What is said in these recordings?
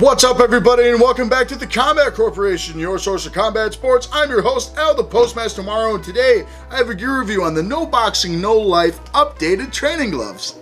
What's up, everybody, and welcome back to the Combat Corporation, your source of combat sports. I'm your host, Al, the Postmaster Morrow, and today I have a gear review on the No Boxing, No Life updated training gloves.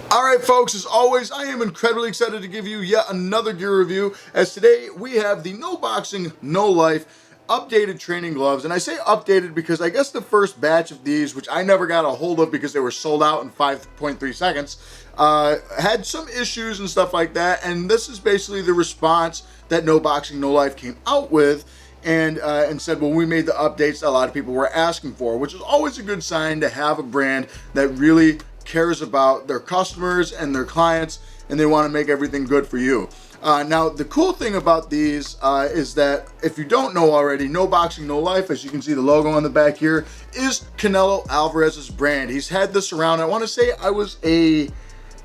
Alright folks, as always, I am incredibly excited to give you yet another gear review, as today we have the No Boxing, No Life updated training gloves. And I say updated because I guess the first batch of these, which I never got a hold of because they were sold out in 5.3 seconds, had some issues and stuff like that, and this is basically the response that No Boxing, No Life came out with. And said, well, we made the updates that a lot of people were asking for, which is always a good sign to have a brand that really cares about their customers and their clients, and they want to make everything good for you. Now, the cool thing about these is that if you don't know already, No Boxing, No Life, as you can see the logo on the back here, is Canelo Alvarez's brand. He's had this around, I want to say I was a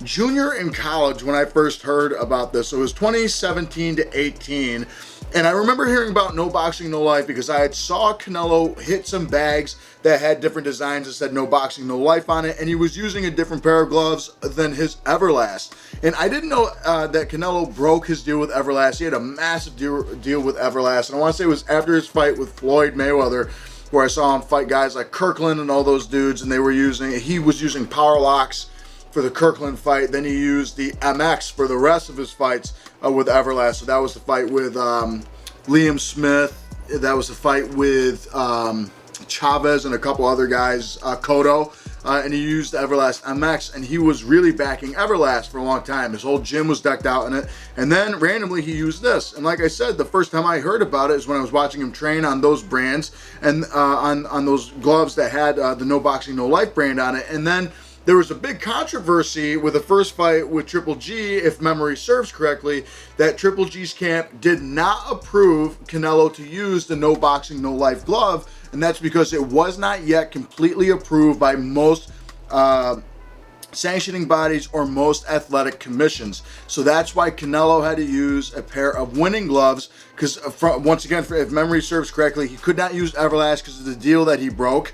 junior in college when I first heard about this. So it was 2017 to 18. And I remember hearing about No Boxing, No Life because I had saw Canelo hit some bags that had different designs that said No Boxing, No Life on it, and he was using a different pair of gloves than his Everlast. And I didn't know that Canelo broke his deal with Everlast. He had a massive deal with Everlast, and I want to say it was after his fight with Floyd Mayweather, where I saw him fight guys like Kirkland and all those dudes, and he was using power locks for the Kirkland fight. Then he used the MX for the rest of his fights with Everlast. So that was the fight with Liam Smith. That was the fight with Chavez and a couple other guys, Cotto. And he used the Everlast MX, and he was really backing Everlast for a long time. His whole gym was decked out in it. And then randomly he used this. And like I said, the first time I heard about it is when I was watching him train on those brands and on those gloves that had the No Boxing, No Life brand on it. And then there was a big controversy with the first fight with Triple G, if memory serves correctly, that Triple G's camp did not approve Canelo to use the No Boxing, No Life glove, and that's because it was not yet completely approved by most sanctioning bodies or most athletic commissions. So that's why Canelo had to use a pair of winning gloves, because once again, if memory serves correctly, he could not use Everlast because of the deal that he broke.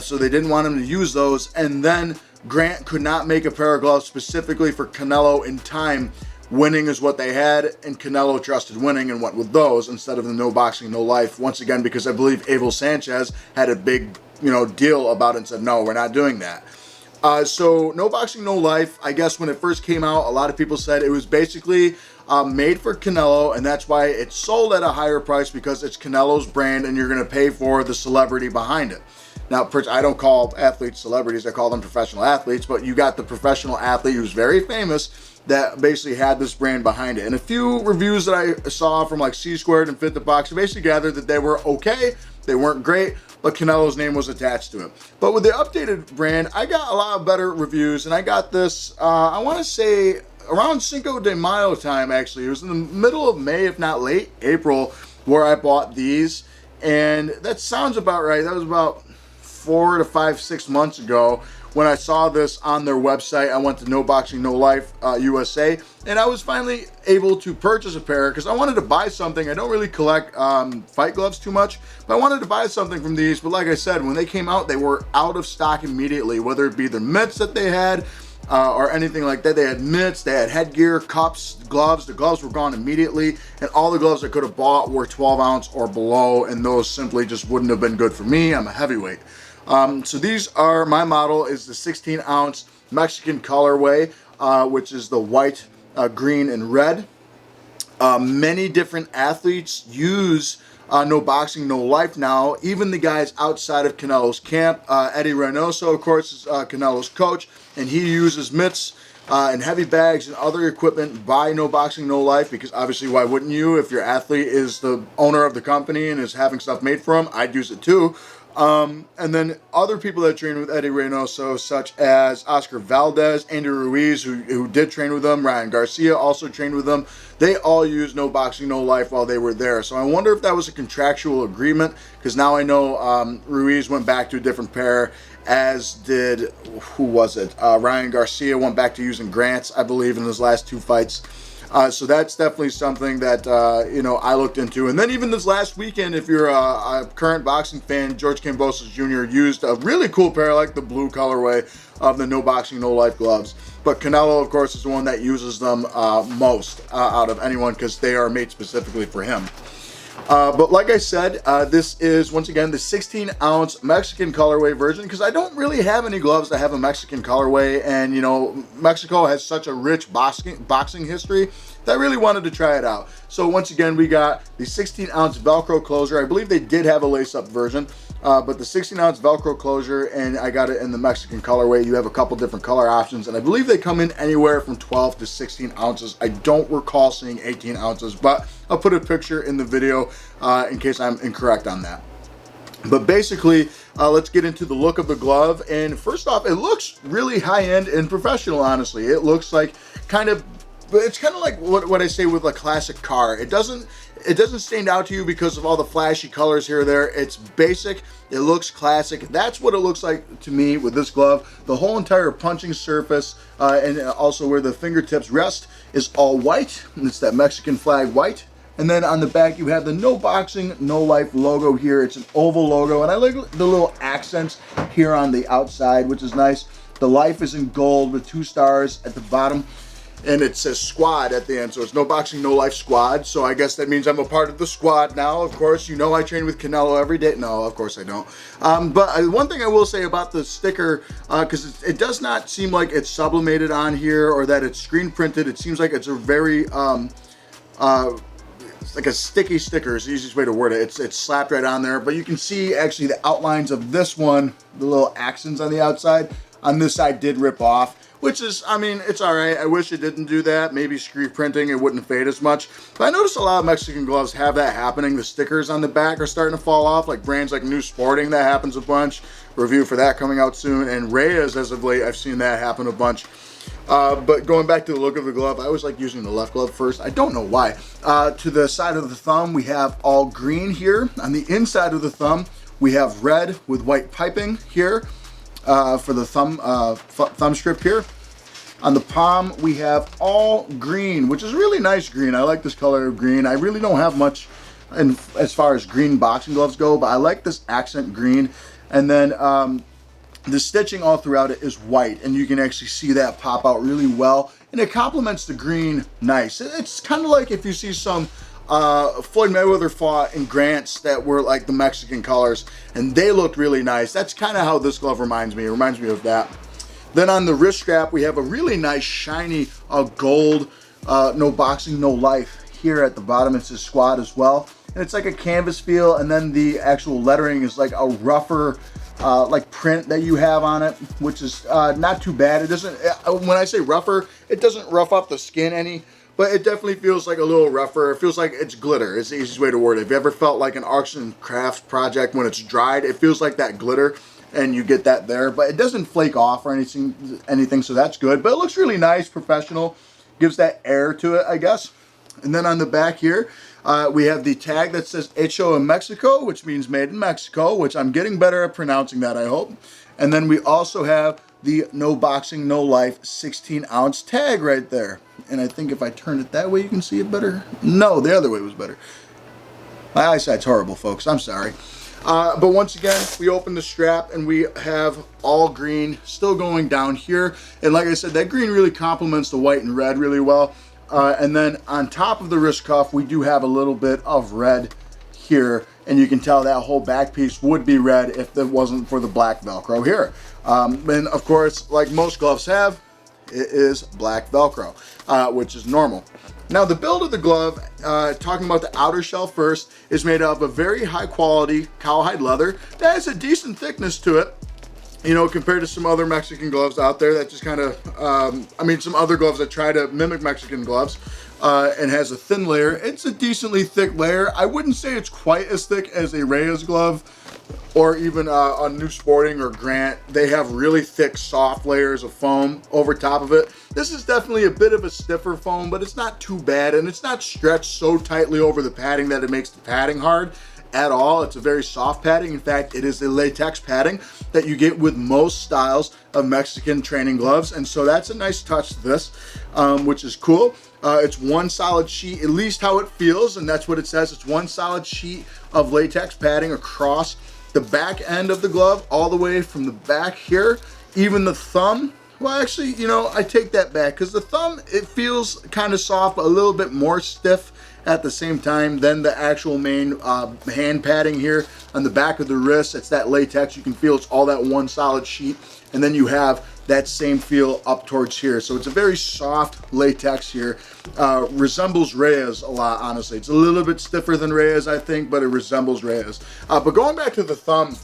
So they didn't want him to use those, and then Grant could not make a pair of gloves specifically for Canelo in time. Winning is what they had, and Canelo trusted winning and went with those instead of the No Boxing, No Life. Once again, because I believe Abel Sanchez had a big, deal about it and said, no, we're not doing that. So No Boxing, No Life, I guess when it first came out, a lot of people said it was basically made for Canelo, and that's why it's sold at a higher price, because it's Canelo's brand and you're going to pay for the celebrity behind it. Now, I don't call athletes celebrities, I call them professional athletes, but you got the professional athlete who's very famous that basically had this brand behind it. And a few reviews that I saw from like C Squared and Fit the Box basically gathered that they were okay, they weren't great, but Canelo's name was attached to it. But with the updated brand, I got a lot of better reviews, and I got this, I want to say, around Cinco de Mayo time, actually. It was in the middle of May, if not late April, where I bought these. And that sounds about right. That was about 4 to 5, 6 months ago when I saw this on their website. I went to No Boxing, No Life USA, and I was finally able to purchase a pair because I wanted to buy something. I don't really collect fight gloves too much, but I wanted to buy something from these. But like I said, when they came out, they were out of stock immediately, whether it be the mitts that they had or anything like that. They had mitts, they had headgear, cups, gloves. The gloves were gone immediately, and all the gloves I could have bought were 12 ounce or below, and those simply just wouldn't have been good for me. I'm a heavyweight. So these are, my model is the 16 ounce Mexican colorway, which is the white, green, and red. Many different athletes use No Boxing, No Life now, even the guys outside of Canelo's camp. Eddie Reynoso, of course, is Canelo's coach, and he uses mitts and heavy bags and other equipment by No Boxing, No Life, because obviously why wouldn't you? If your athlete is the owner of the company and is having stuff made for him, I'd use it too. And then other people that trained with Eddie Reynoso, such as Oscar Valdez, Andy Ruiz, who did train with him, Ryan Garcia also trained with them. They all used No Boxing, No Life while they were there. So I wonder if that was a contractual agreement, because now I know Ruiz went back to a different pair, as did, who was it? Ryan Garcia went back to using Grants, I believe, in his last 2 fights. So that's definitely something that, I looked into. And then even this last weekend, if you're a current boxing fan, George Kambosos Jr. used a really cool pair, like the blue colorway of the No Boxing, No Life gloves. But Canelo, of course, is the one that uses them most out of anyone, because they are made specifically for him. But like I said, this is, once again, the 16-ounce Mexican colorway version, because I don't really have any gloves that have a Mexican colorway, and, Mexico has such a rich boxing history that I really wanted to try it out. So once again, we got the 16-ounce Velcro closure. I believe they did have a lace-up version, but the 16-ounce Velcro closure, and I got it in the Mexican colorway. You have a couple different color options, and I believe they come in anywhere from 12 to 16 ounces. I don't recall seeing 18 ounces, but I'll put a picture in the video in case I'm incorrect on that. But basically, let's get into the look of the glove. And first off, it looks really high-end and professional, honestly. It looks like it's kind of like what I say with a classic car. It doesn't stand out to you because of all the flashy colors here or there. It's basic. It looks classic. That's what it looks like to me with this glove. The whole entire punching surface and also where the fingertips rest is all white. And it's that Mexican flag white. And then on the back, you have the No Boxing, No Life logo here. It's an oval logo, and I like the little accents here on the outside, which is nice. The life is in gold with 2 stars at the bottom, and it says squad at the end. So it's No Boxing, No Life squad. So I guess that means I'm a part of the squad now. Of course, I train with Canelo every day. No, of course I don't. But one thing I will say about the sticker, because it does not seem like it's sublimated on here or that it's screen printed. It seems like it's a very... it's like a sticky sticker is the easiest way to word it. It's slapped right on there, but you can see actually the outlines of this one, the little accents on the outside. On this side did rip off, which is, it's all right. I wish it didn't do that. Maybe screen printing, it wouldn't fade as much. But I noticed a lot of Mexican gloves have that happening. The stickers on the back are starting to fall off, like brands like New Sporting, that happens a bunch. Review for that coming out soon. And Reyes, as of late, I've seen that happen a bunch. But going back to the look of the glove, I always like using the left glove first. I don't know why. To the side of the thumb, we have all green here. On the inside of the thumb, we have red with white piping here for the thumb strip here. On the palm, we have all green, which is really nice green. I like this color of green. I really don't have much as far as green boxing gloves go, but I like this accent green. And then the stitching all throughout it is white, and you can actually see that pop out really well, and it complements the green nice. It's kind of like if you see some Floyd Mayweather fought in Grants that were like the Mexican colors, and they looked really nice. That's kind of how this glove reminds me. It reminds me of that. Then on the wrist strap, we have a really nice shiny gold No Boxing, No Life here at the bottom. It says squad as well, and it's like a canvas feel, and then the actual lettering is like a rougher like print that you have on it, which is not too bad. It doesn't, when I say rougher, it doesn't rough up the skin any, but it definitely feels like a little rougher. It feels like it's glitter. It's the easiest way to word it. If you ever felt like an arts and crafts project when it's dried, it feels like that glitter, and you get that there, but it doesn't flake off or anything, so that's good. But it looks really nice, professional, gives that air to it, I guess. And then on the back here, we have the tag that says Hecho in Mexico, which means made in Mexico, which I'm getting better at pronouncing that, I hope. And then we also have the No Boxing, No Life 16-ounce tag right there. And I think if I turn it that way, you can see it better. No, the other way was better. My eyesight's horrible, folks. I'm sorry. But once again, we open the strap and we have all green still going down here. And like I said, that green really complements the white and red really well. And then on top of the wrist cuff, we do have a little bit of red here, and you can tell that whole back piece would be red if it wasn't for the black Velcro here. And of course, like most gloves have, it is black Velcro, which is normal. Now the build of the glove, talking about the outer shell first, is made of a very high quality cowhide leather that has a decent thickness to it. Compared to some other Mexican gloves out there that just kind of, some other gloves that try to mimic Mexican gloves and has a thin layer. It's a decently thick layer. I wouldn't say it's quite as thick as a Reyes glove, or even on New Sporting or Grant, they have really thick, soft layers of foam over top of it. This is definitely a bit of a stiffer foam, but it's not too bad, and it's not stretched so tightly over the padding that it makes the padding hard at all. It's a very soft padding. In fact, it is a latex padding that you get with most styles of Mexican training gloves, and so that's a nice touch to this, which is cool. It's one solid sheet, at least how it feels, and that's what it says. It's one solid sheet of latex padding across the back end of the glove, all the way from the back here, even the thumb. Well, actually, you know, I take that back, because the thumb, it feels kind of soft, but a little bit more stiff at the same time than the actual main hand padding here on the back of the wrist. It's that latex. You can feel it's all that one solid sheet, and then you have that same feel up towards here. So it's a very soft latex here. Resembles Reyes a lot, honestly. It's a little bit stiffer than Reyes, I think, but it resembles Reyes. But going back to the thumb,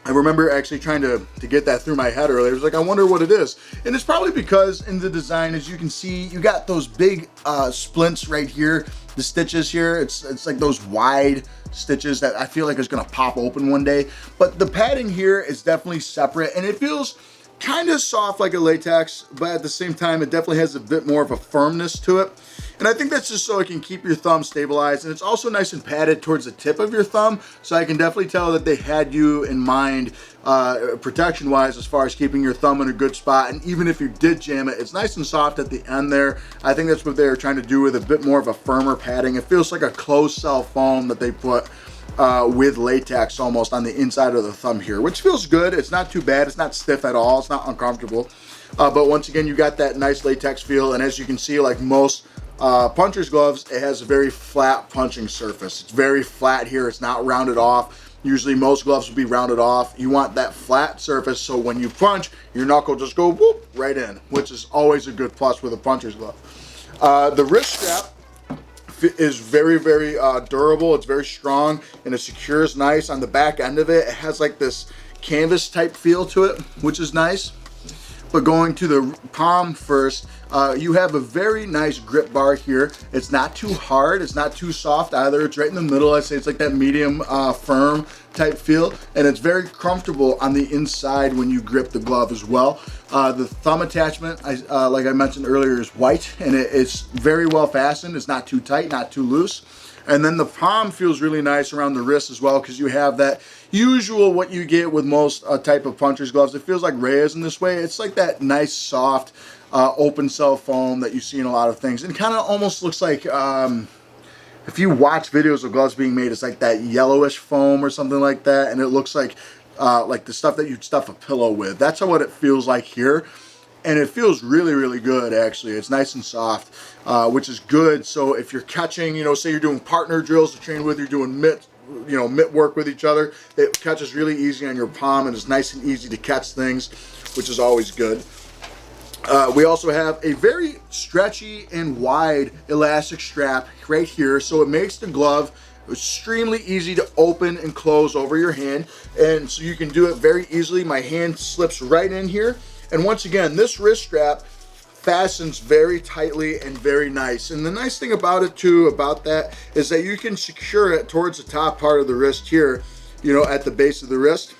I remember actually trying to get that through my head earlier. I was like, I wonder what it is. And it's probably because in the design, as you can see, you got those big splints right here, the stitches here. It's like those wide stitches that I feel like is gonna pop open one day. But the padding here is definitely separate, and it feels kind of soft like a latex, but at the same time, it definitely has a bit more of a firmness to it. And I think that's just so it can keep your thumb stabilized. And it's also nice and padded towards the tip of your thumb. So I can definitely tell that they had you in mind protection wise, as far as keeping your thumb in a good spot. And even if you did jam it, it's nice and soft at the end there. I think that's what they were trying to do with a bit more of a firmer padding. It feels like a closed cell foam that they put with latex almost on the inside of the thumb here, which feels good. It's not too bad. It's not stiff at all. It's not uncomfortable. But once again, you got that nice latex feel. And as you can see, like most puncher's gloves, it has a very flat punching surface. It's very flat here. It's not rounded off. Usually most gloves will be rounded off. You want that flat surface, so when you punch, your knuckle just go whoop right in, which is always a good plus with a puncher's glove. The wrist strap is very, very durable. It's very strong, and it secures nice on the back end of it. It has like this canvas type feel to it, which is nice. But going to the palm first, you have a very nice grip bar here. It's not too hard, it's not too soft either. It's right in the middle. I'd say it's like that medium firm type feel, and it's very comfortable on the inside when you grip the glove as well. The thumb attachment, like I mentioned earlier, is white, and it's very well fastened. It's not too tight, not too loose. And then the palm feels really nice around the wrist as well, because you have that usual what you get with most type of puncher's gloves. It feels like Reyes in this way. It's like that nice soft open cell foam that you see in a lot of things. And kind of almost looks like, if you watch videos of gloves being made, it's like that yellowish foam or something like that. And it looks like the stuff that you'd stuff a pillow with. That's what it feels like here. And it feels really, really good, actually. It's nice and soft, which is good. So if you're catching, you know, say you're doing partner drills to train with, you're doing mitt work with each other, it catches really easy on your palm, and it's nice and easy to catch things, which is always good. We also have a very stretchy and wide elastic strap right here, so it makes the glove extremely easy to open and close over your hand, and so you can do it very easily. My hand slips right in here. And once again, this wrist strap fastens very tightly and very nice. And the nice thing about it too, about that, is that you can secure it towards the top part of the wrist here, you know, at the base of the wrist.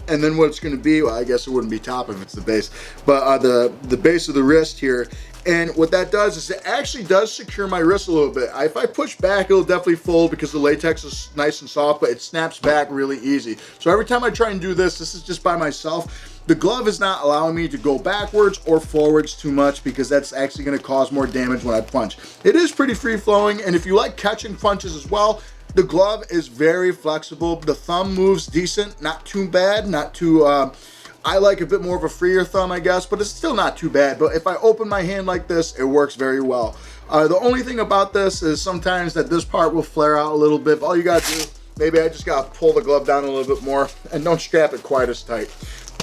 And then what it's going to be, well, I guess it wouldn't be top if it's the base, but the base of the wrist here. And what that does is it actually does secure my wrist a little bit. If I push back, it'll definitely fold because the latex is nice and soft, but it snaps back really easy. So every time I try and do this is just by myself. The glove is not allowing me to go backwards or forwards too much, because that's actually going to cause more damage when I punch. It is pretty free flowing, and if you like catching punches as well, the glove is very flexible. The thumb moves decent, not too bad, not too, I like a bit more of a freer thumb, I guess, but it's still not too bad. But if I open my hand like this, it works very well. The only thing about this is sometimes that this part will flare out a little bit. But all you gotta do, maybe I just gotta pull the glove down a little bit more, and don't strap it quite as tight.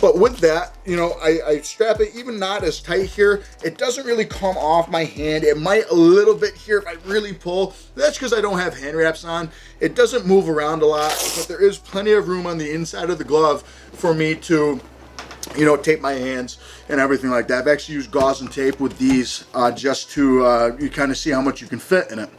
But with that, you know, I strap it even not as tight here. It doesn't really come off my hand. It might a little bit here if I really pull. That's because I don't have hand wraps on. It doesn't move around a lot, but there is plenty of room on the inside of the glove for me to, you know, tape my hands and everything like that. I've actually used gauze and tape with these just to you kind of see how much you can fit in it.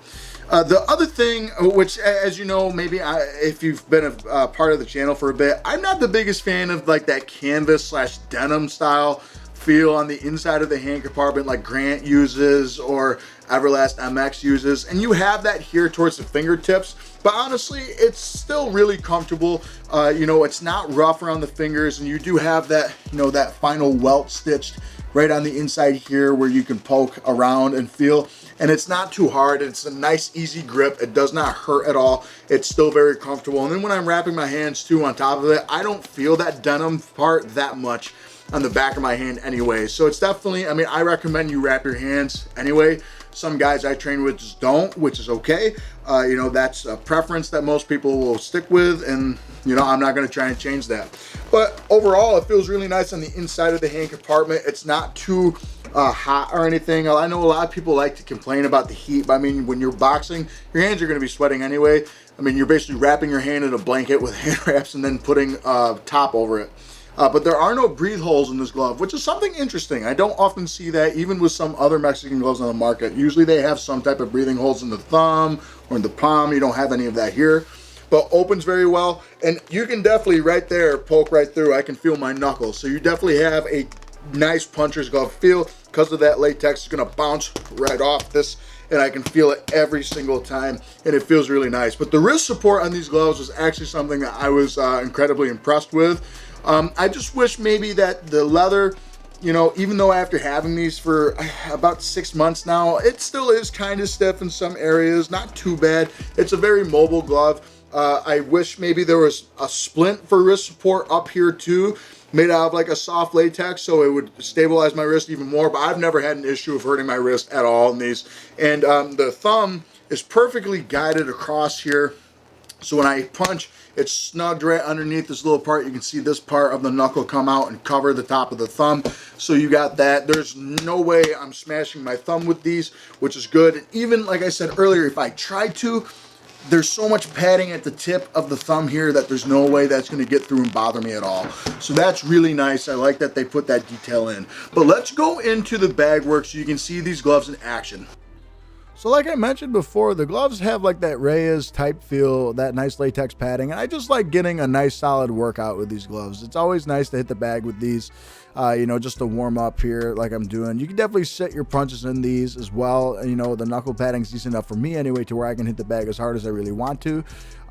The other thing, which, as you know, maybe if you've been a part of the channel for a bit, I'm not the biggest fan of like that canvas slash denim style feel on the inside of the hand compartment like Grant uses or Everlast MX uses, and you have that here towards the fingertips, but honestly it's still really comfortable. You know, it's not rough around the fingers, and you do have that, you know, that final welt stitched right on the inside here where you can poke around and feel, and it's not too hard. It's a nice easy grip. It does not hurt at all. It's still very comfortable, and then when I'm wrapping my hands too on top of it, I don't feel that denim part that much on the back of my hand anyway. So it's definitely, I mean, I recommend you wrap your hands anyway. Some guys I train with just don't, which is okay. You know, that's a preference that most people will stick with, and you know, I'm not going to try and change that. But overall, it feels really nice on the inside of the hand compartment. It's not too hot or anything. I know a lot of people like to complain about the heat, but I mean, when you're boxing, your hands are going to be sweating anyway. I mean, you're basically wrapping your hand in a blanket with hand wraps and then putting top over it. But there are no breathe holes in this glove, which is something interesting. I don't often see that even with some other Mexican gloves on the market. Usually they have some type of breathing holes in the thumb or in the palm. You don't have any of that here, but opens very well. And you can definitely right there poke right through. I can feel my knuckles. So you definitely have a nice puncher's glove feel. Because of that latex, it's going to bounce right off this, and I can feel it every single time, and it feels really nice. But the wrist support on these gloves was actually something that I was incredibly impressed with. I just wish maybe that the leather, you know, even though after having these for about 6 months now, it still is kind of stiff in some areas, not too bad. It's a very mobile glove. I wish maybe there was a splint for wrist support up here too, made out of like a soft latex, so it would stabilize my wrist even more, but I've never had an issue of hurting my wrist at all in these. And the thumb is perfectly guided across here. So when I punch, it's snugged right underneath this little part. You can see this part of the knuckle come out and cover the top of the thumb. So you got that. There's no way I'm smashing my thumb with these, which is good. And even like I said earlier, if I tried to, there's so much padding at the tip of the thumb here that there's no way that's going to get through and bother me at all. So that's really nice. I like that they put that detail in. But let's go into the bag work so you can see these gloves in action. So like I mentioned before, the gloves have like that Reyes type feel, that nice latex padding, and I just like getting a nice solid workout with these gloves. It's always nice to hit the bag with these, you know, just to warm up here like I'm doing. You can definitely set your punches in these as well. You know, the knuckle padding's decent enough for me anyway to where I can hit the bag as hard as I really want to.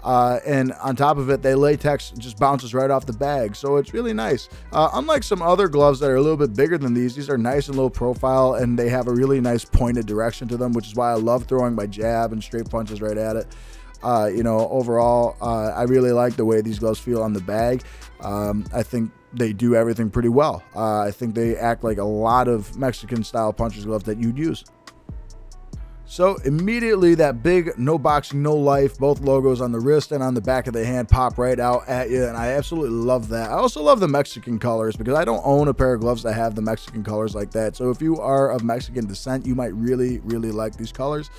And on top of it, the latex just bounces right off the bag, so it's really nice. Unlike some other gloves that are a little bit bigger than these are nice and low profile, and they have a really nice pointed direction to them, which is why I love throwing my jab and straight punches right at it. You know, overall, I really like the way these gloves feel on the bag. I think they do everything pretty well. I think they act like a lot of Mexican style puncher's gloves that you'd use. So immediately that big no boxing, no life, both logos on the wrist and on the back of the hand pop right out at you, and I absolutely love that. I also love the Mexican colors because I don't own a pair of gloves that have the Mexican colors like that. So if you are of Mexican descent, you might really, really like these colors.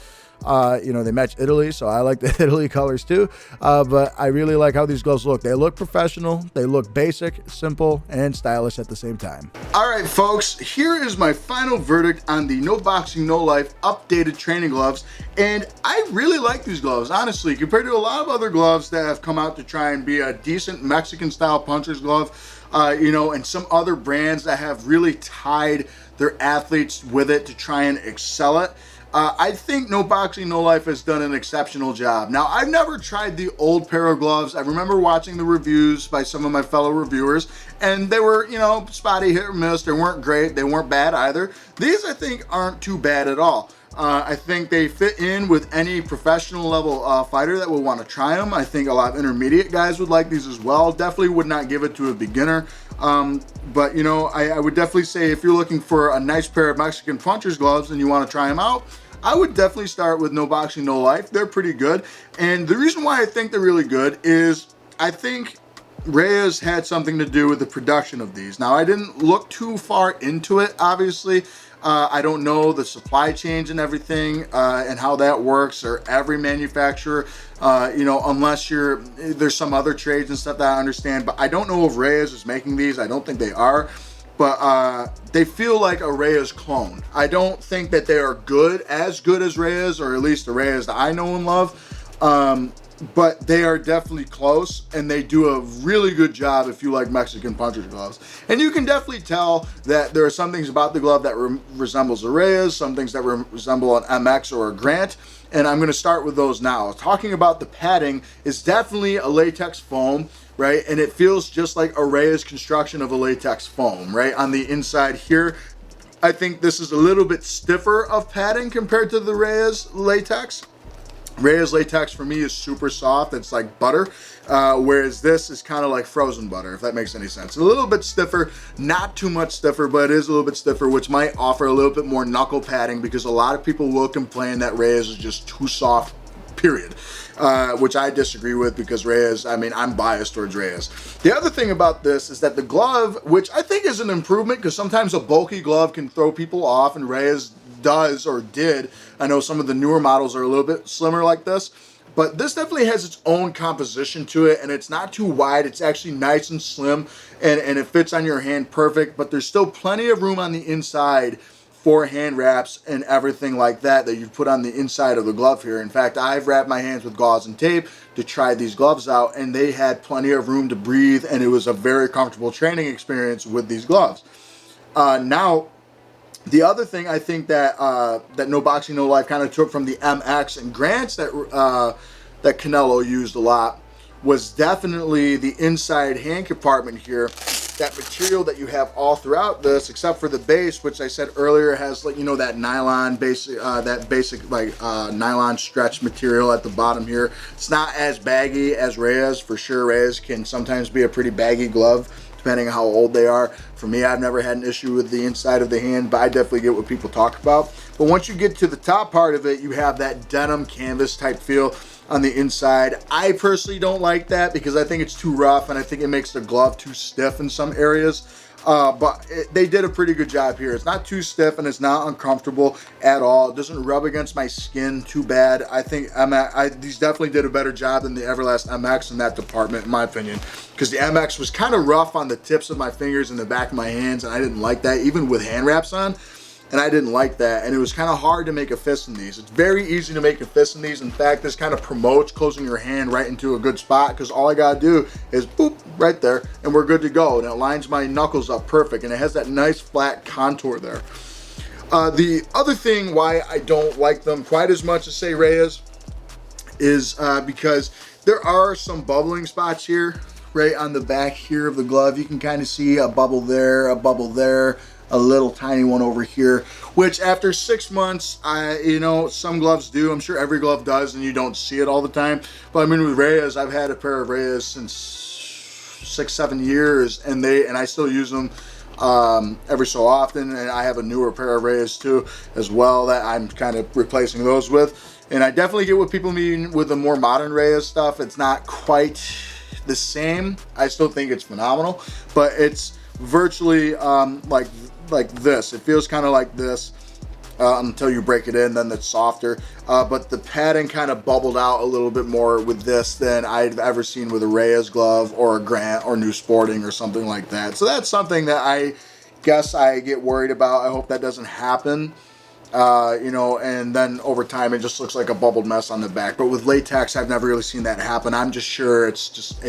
You know, they match Italy, so I like the Italy colors too. But I really like how these gloves look. They look professional, they look basic, simple, and stylish at the same time. All right, folks, here is my final verdict on the No Boxing, No Life updated training gloves. And I really like these gloves, honestly, compared to a lot of other gloves that have come out to try and be a decent Mexican style puncher's glove. You know, and some other brands that have really tied their athletes with it to try and excel it. I think No Boxing, No Life has done an exceptional job. Now, I've never tried the old pair of gloves. I remember watching the reviews by some of my fellow reviewers, and they were, you know, spotty, hit or miss. They weren't great. They weren't bad either. These, I think, aren't too bad at all. I think they fit in with any professional level fighter that would want to try them. I think a lot of intermediate guys would like these as well. Definitely would not give it to a beginner. But, you know, I would definitely say if you're looking for a nice pair of Mexican puncher's gloves and you want to try them out, I would definitely start with No Boxing, No Life. They're pretty good. And the reason why I think they're really good is I think Reyes had something to do with the production of these. Now, I didn't look too far into it, obviously. I don't know the supply chains and everything and how that works, or every manufacturer, you know, unless there's some other trades and stuff that I understand. But I don't know if Reyes is making these. I don't think they are. but they feel like a Reyes clone. I don't think that they are as good as Reyes, or at least the Reyes that I know and love. But they are definitely close, and they do a really good job if you like Mexican puncher's gloves. And you can definitely tell that there are some things about the glove that resembles a Reyes, some things that resemble an MX or a Grant, and I'm going to start with those now. Talking about the padding, is definitely a latex foam, right? And it feels just like a Reyes construction of a latex foam, right? On the inside here, I think this is a little bit stiffer of padding compared to the Reyes latex. Reyes latex for me is super soft. It's like butter, whereas this is kind of like frozen butter, if that makes any sense. A little bit stiffer, not too much stiffer, but it is a little bit stiffer, which might offer a little bit more knuckle padding, because a lot of people will complain that Reyes is just too soft, period. Which I disagree with, because Reyes, I mean, I'm biased towards Reyes. The other thing about this is that the glove, which I think is an improvement, because sometimes a bulky glove can throw people off, and Reyes does, or did. I know some of the newer models are a little bit slimmer like this, but this definitely has its own composition to it, and it's not too wide. It's actually nice and slim, and it fits on your hand perfect, but there's still plenty of room on the inside for hand wraps and everything like that you put on the inside of the glove here. In fact, I've wrapped my hands with gauze and tape to try these gloves out, and they had plenty of room to breathe, and it was a very comfortable training experience with these gloves. Now, the other thing I think that that No Boxing No Life kind of took from the MX and Grants that Canelo used a lot was definitely the inside hand compartment here. That material that you have all throughout this, except for the base, which I said earlier has, like, you know, that nylon basic, nylon stretch material at the bottom here. It's not as baggy as Reyes, for sure. Reyes can sometimes be a pretty baggy glove, depending on how old they are. For me, I've never had an issue with the inside of the hand, but I definitely get what people talk about. But once you get to the top part of it, you have that denim canvas type feel on the inside. I personally don't like that, because I think it's too rough, and I think it makes the glove too stiff in some areas. But they did a pretty good job here. It's not too stiff, and it's not uncomfortable at all. It doesn't rub against my skin too bad. I think these definitely did a better job than the Everlast MX in that department, in my opinion, because the MX was kind of rough on the tips of my fingers and the back of my hands, and I didn't like that, even with hand wraps on. And I didn't like that, and it was kind of hard to make a fist in these. It's very easy to make a fist in these. In fact, this kind of promotes closing your hand right into a good spot, because all I gotta do is boop, right there, and we're good to go. And it lines my knuckles up perfect, and it has that nice flat contour there. The other thing why I don't like them quite as much as, say, Reyes, is because there are some bubbling spots here, right on the back here of the glove. You can kind of see a bubble there, a little tiny one over here, which after 6 months, you know, some gloves do. I'm sure every glove does, and you don't see it all the time. But I mean, with Reyes, I've had a pair of Reyes since 6-7 years, and I still use them every so often. And I have a newer pair of Reyes too, as well, that I'm kind of replacing those with. And I definitely get what people mean with the more modern Reyes stuff. It's not quite the same. I still think it's phenomenal, but it's virtually like this. It feels kind of like this until you break it in, then it's softer. But the padding kind of bubbled out a little bit more with this than I've ever seen with a Reyes glove or a Grant or New Sporting or something like that. So that's something that I guess I get worried about. I hope that doesn't happen. You know, and then over time it just looks like a bubbled mess on the back. But with latex, I've never really seen that happen. I'm just sure it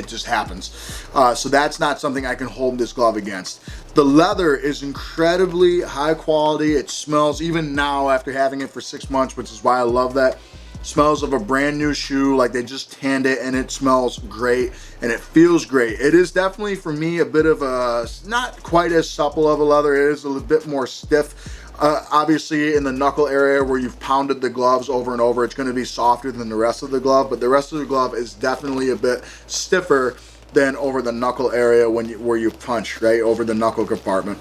just happens. So that's not something I can hold this glove against. The leather is incredibly high quality. It smells, even now after having it for 6 months, which is why I love that. Smells of a brand new shoe, like they just tanned it, and it smells great and it feels great. It is definitely, for me, a bit of a, not quite as supple of a leather. It is a little bit more stiff. Obviously in the knuckle area where you've pounded the gloves over and over, it's going to be softer than the rest of the glove, but the rest of the glove is definitely a bit stiffer than over the knuckle area where you punch, right, over the knuckle compartment.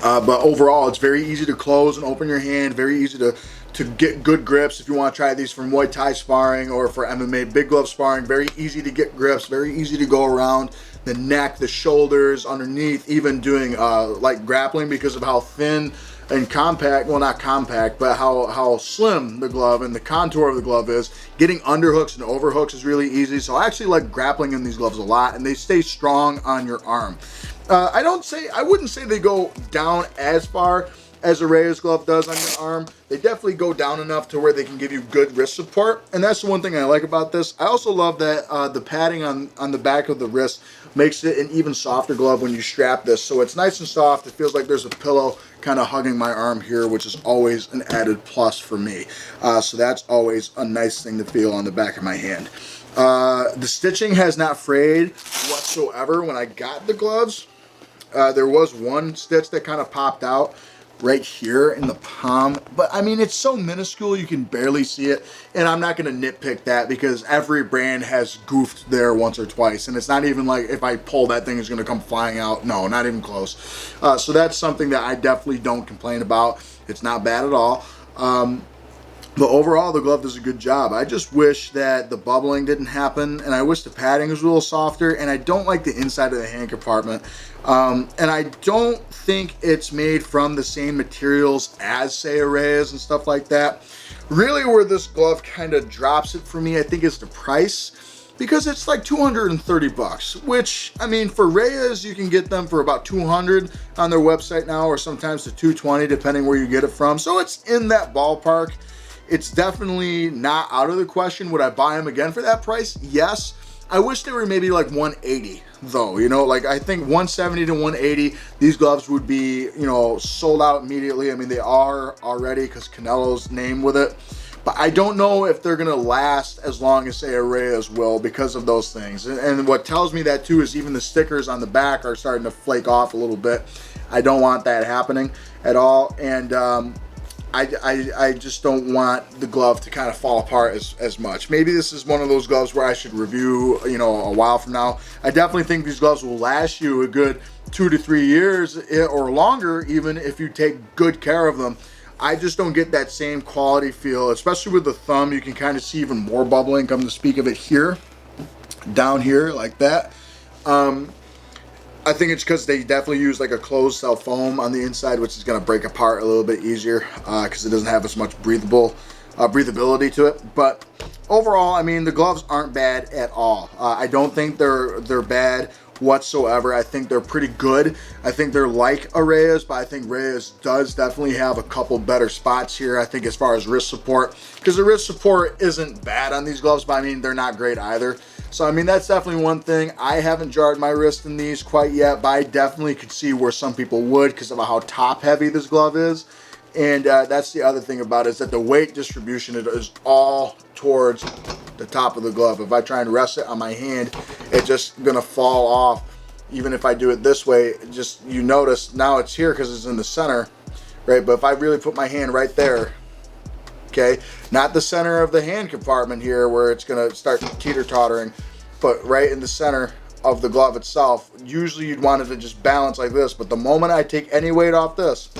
But overall, it's very easy to close and open your hand, very easy to get good grips. If you want to try these for Muay Thai sparring or for MMA big glove sparring, very easy to get grips, very easy to go around the neck, the shoulders, underneath, even doing like grappling, because of how thin and compact, well, not compact, but how slim the glove and the contour of the glove is. Getting underhooks and overhooks is really easy. So I actually like grappling in these gloves a lot, and they stay strong on your arm. I wouldn't say they go down as far as a Reyes glove does on your arm. They definitely go down enough to where they can give you good wrist support, and that's the one thing I like about this. I also love that the padding on the back of the wrist makes it an even softer glove when you strap this, so it's nice and soft. It feels like there's a pillow kind of hugging my arm here, which is always an added plus for me. So that's always a nice thing to feel on the back of my hand. The stitching has not frayed whatsoever when I got the gloves. There was one stitch that kind of popped out right here in the palm, but I mean, it's so minuscule you can barely see it, and I'm not going to nitpick that because every brand has goofed there once or twice, and it's not even like if I pull that thing is going to come flying out. No, not even close. So that's something that I definitely don't complain about. It's not bad at all. But overall, the glove does a good job. I just wish that the bubbling didn't happen, and I wish the padding was a little softer, and I don't like the inside of the hand compartment. And I don't think it's made from the same materials as, say, a Reyes and stuff like that. Really, where this glove kind of drops it for me, I think, is the price, because it's like 230 bucks, which, I mean, for Reyes, you can get them for about 200 on their website now, or sometimes to 220, depending where you get it from. So it's in that ballpark. It's definitely not out of the question. Would I buy them again for that price? Yes. I wish they were maybe like 180 though, you know, like I think 170 to 180, these gloves would be, you know, sold out immediately. I mean, they are already because Canelo's name with it, but I don't know if they're going to last as long as, say, a Reyes will because of those things. And what tells me that too is even the stickers on the back are starting to flake off a little bit. I don't want that happening at all. And, I just don't want the glove to kind of fall apart as much. Maybe this is one of those gloves where I should review, you know, a while from now. I definitely think these gloves will last you a good 2 to 3 years or longer, even if you take good care of them. I just don't get that same quality feel, especially with the thumb. You can kind of see even more bubbling, come to speak of it here, down here like that. I think it's because they definitely use like a closed cell foam on the inside, which is going to break apart a little bit easier because it doesn't have as much breathability to it. But overall, I mean, the gloves aren't bad at all. I don't think they're bad whatsoever. I think they're pretty good. I think they're like a Reyes, but I think Reyes does definitely have a couple better spots here. I think as far as wrist support, because the wrist support isn't bad on these gloves, but I mean, they're not great either. So, I mean, that's definitely one thing. I haven't jarred my wrist in these quite yet, but I definitely could see where some people would because of how top heavy this glove is. And that's the other thing about it, is that the weight distribution is all towards the top of the glove. If I try and rest it on my hand, it's just gonna fall off. Even if I do it this way, just, you notice now it's here because it's in the center, right? But if I really put my hand right there, okay, not the center of the hand compartment here where it's gonna start teeter-tottering, but right in the center of the glove itself. Usually you'd want it to just balance like this, but the moment I take any weight off this,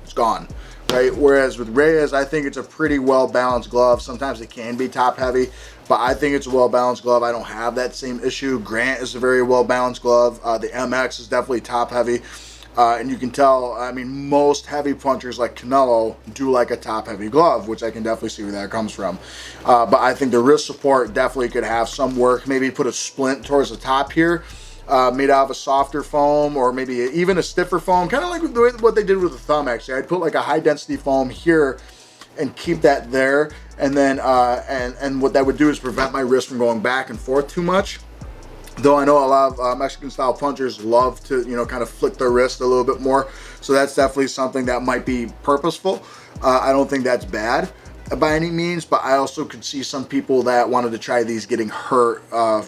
it's gone, right? Whereas with Reyes, I think it's a pretty well-balanced glove. Sometimes it can be top-heavy, but I think it's a well-balanced glove. I don't have that same issue. Grant is a very well-balanced glove. The MX is definitely top-heavy. And you can tell, I mean, most heavy punchers like Canelo do like a top-heavy glove, which I can definitely see where that comes from. But I think the wrist support definitely could have some work. Maybe put a splint towards the top here, made out of a softer foam, or maybe even a stiffer foam, kind of like what they did with the thumb, actually. I'd put like a high-density foam here and keep that there, and then and what that would do is prevent my wrist from going back and forth too much. Though I know a lot of Mexican-style punchers love to, you know, kind of flick their wrist a little bit more. So that's definitely something that might be purposeful. I don't think that's bad by any means, but I also could see some people that wanted to try these getting hurt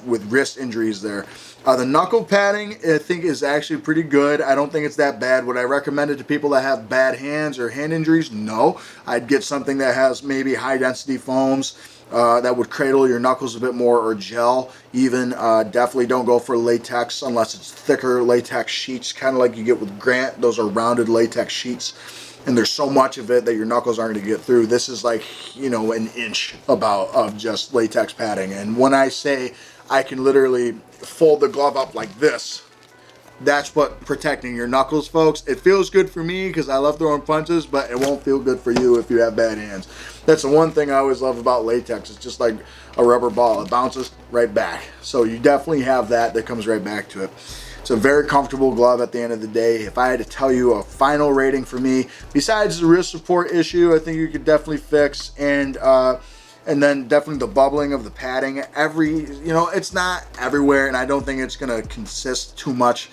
with wrist injuries there. The knuckle padding, I think, is actually pretty good. I don't think it's that bad. Would I recommend it to people that have bad hands or hand injuries? No. I'd get something that has maybe high-density foams that would cradle your knuckles a bit more, or gel even. Definitely don't go for latex unless it's thicker latex sheets, kind of like you get with Grant. Those are rounded latex sheets, and there's so much of it that your knuckles aren't going to get through. This is like, you know, an inch about of just latex padding. And when I say I can literally fold the glove up like this, that's what protecting your knuckles, folks. It feels good for me because I love throwing punches, but it won't feel good for you if you have bad hands. That's the one thing I always love about latex. It's just like a rubber ball. It bounces right back. So you definitely have that comes right back to it. It's a very comfortable glove at the end of the day. If I had to tell you a final rating for me, besides the wrist support issue, I think you could definitely fix, and then definitely the bubbling of the padding. It's not everywhere, and I don't think it's gonna consist too much.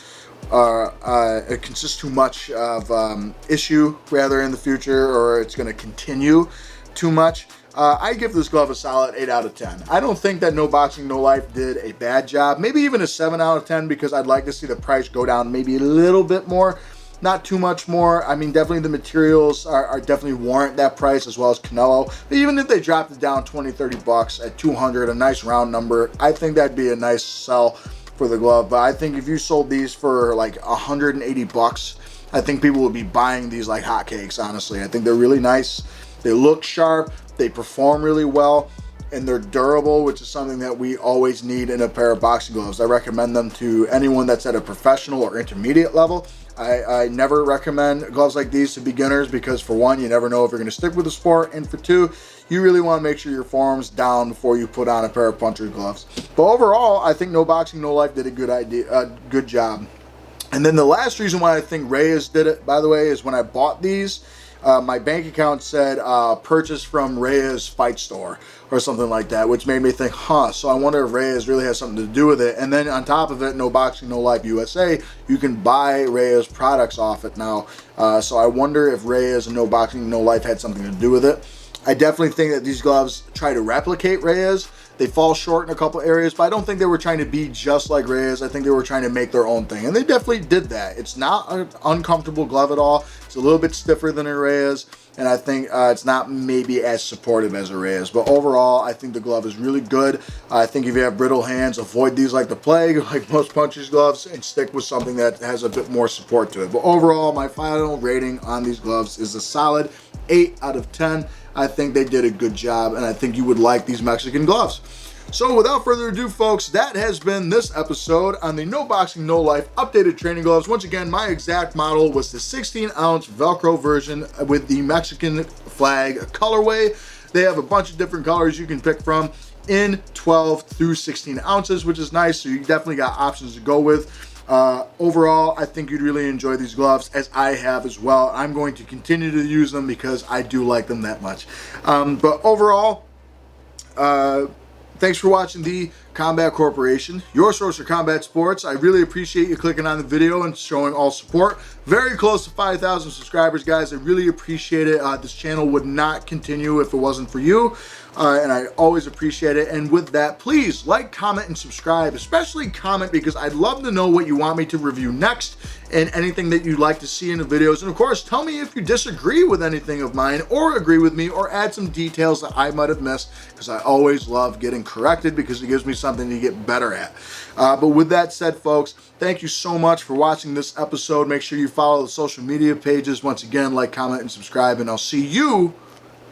It consists too much of issue rather in the future, or it's going to continue too much. I give this glove a solid 8 out of 10. I don't think that No Boxing No Life did a bad job. Maybe even a 7 out of 10, because I'd like to see the price go down maybe a little bit more. Not too much more. I mean, definitely the materials are definitely warrant that price, as well as Canelo. But even if they dropped it down 20, 30 bucks at 200, a nice round number, I think that'd be a nice sell for the glove. But I think if you sold these for like 180 bucks, I think people would be buying these like hotcakes, honestly. I think they're really nice. They look sharp, they perform really well, and they're durable, which is something that we always need in a pair of boxing gloves. I recommend them to anyone that's at a professional or intermediate level. I never recommend gloves like these to beginners, because for one, you never know if you're going to stick with the sport, and for two, you really want to make sure your form's down before you put on a pair of puncher's gloves. But overall, I think No Boxing No Life did a good job. And then the last reason why I think Reyes did it, by the way, is when I bought these, my bank account said purchase from Reyes Fight Store or something like that, which made me think, so I wonder if Reyes really has something to do with it. And then on top of it, No Boxing No Life USA, you can buy Reyes products off it now. So I wonder if Reyes and No Boxing No Life had something to do with it. I definitely think that these gloves try to replicate Reyes. They fall short in a couple areas, but I don't think they were trying to be just like Reyes. I think they were trying to make their own thing, and they definitely did that. It's not an uncomfortable glove at all. It's a little bit stiffer than a Reyes, and I think it's not maybe as supportive as a Reyes. But overall, I think the glove is really good. I think if you have brittle hands, avoid these like the plague, like most puncher's gloves, and stick with something that has a bit more support to it. But overall, my final rating on these gloves is a solid 8 out of 10. I think they did a good job, and I think you would like these Mexican gloves. So without further ado, folks, that has been this episode on the No Boxing No Life updated training gloves. Once again, my exact model was the 16-ounce Velcro version with the Mexican flag colorway. They have a bunch of different colors you can pick from in 12 through 16 ounces, which is nice. So you definitely got options to go with. Overall, I think you'd really enjoy these gloves, as I have as well. I'm going to continue to use them because I do like them that much. But overall, thanks for watching the Combat Corporation, your source for combat sports. I really appreciate you clicking on the video and showing all support. Very close to 5,000 subscribers, guys. I really appreciate it. This channel would not continue if it wasn't for you. And I always appreciate it. And with that, please like, comment, and subscribe. Especially comment, because I'd love to know what you want me to review next and anything that you'd like to see in the videos. And of course, tell me if you disagree with anything of mine or agree with me, or add some details that I might have missed, because I always love getting corrected, because it gives me something to get better at. But with that said, folks, thank you so much for watching this episode. Make sure you follow the social media pages. Once again, like, comment, and subscribe, and I'll see you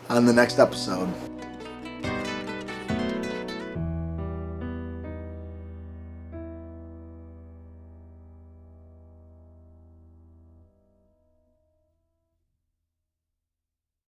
on the next episode.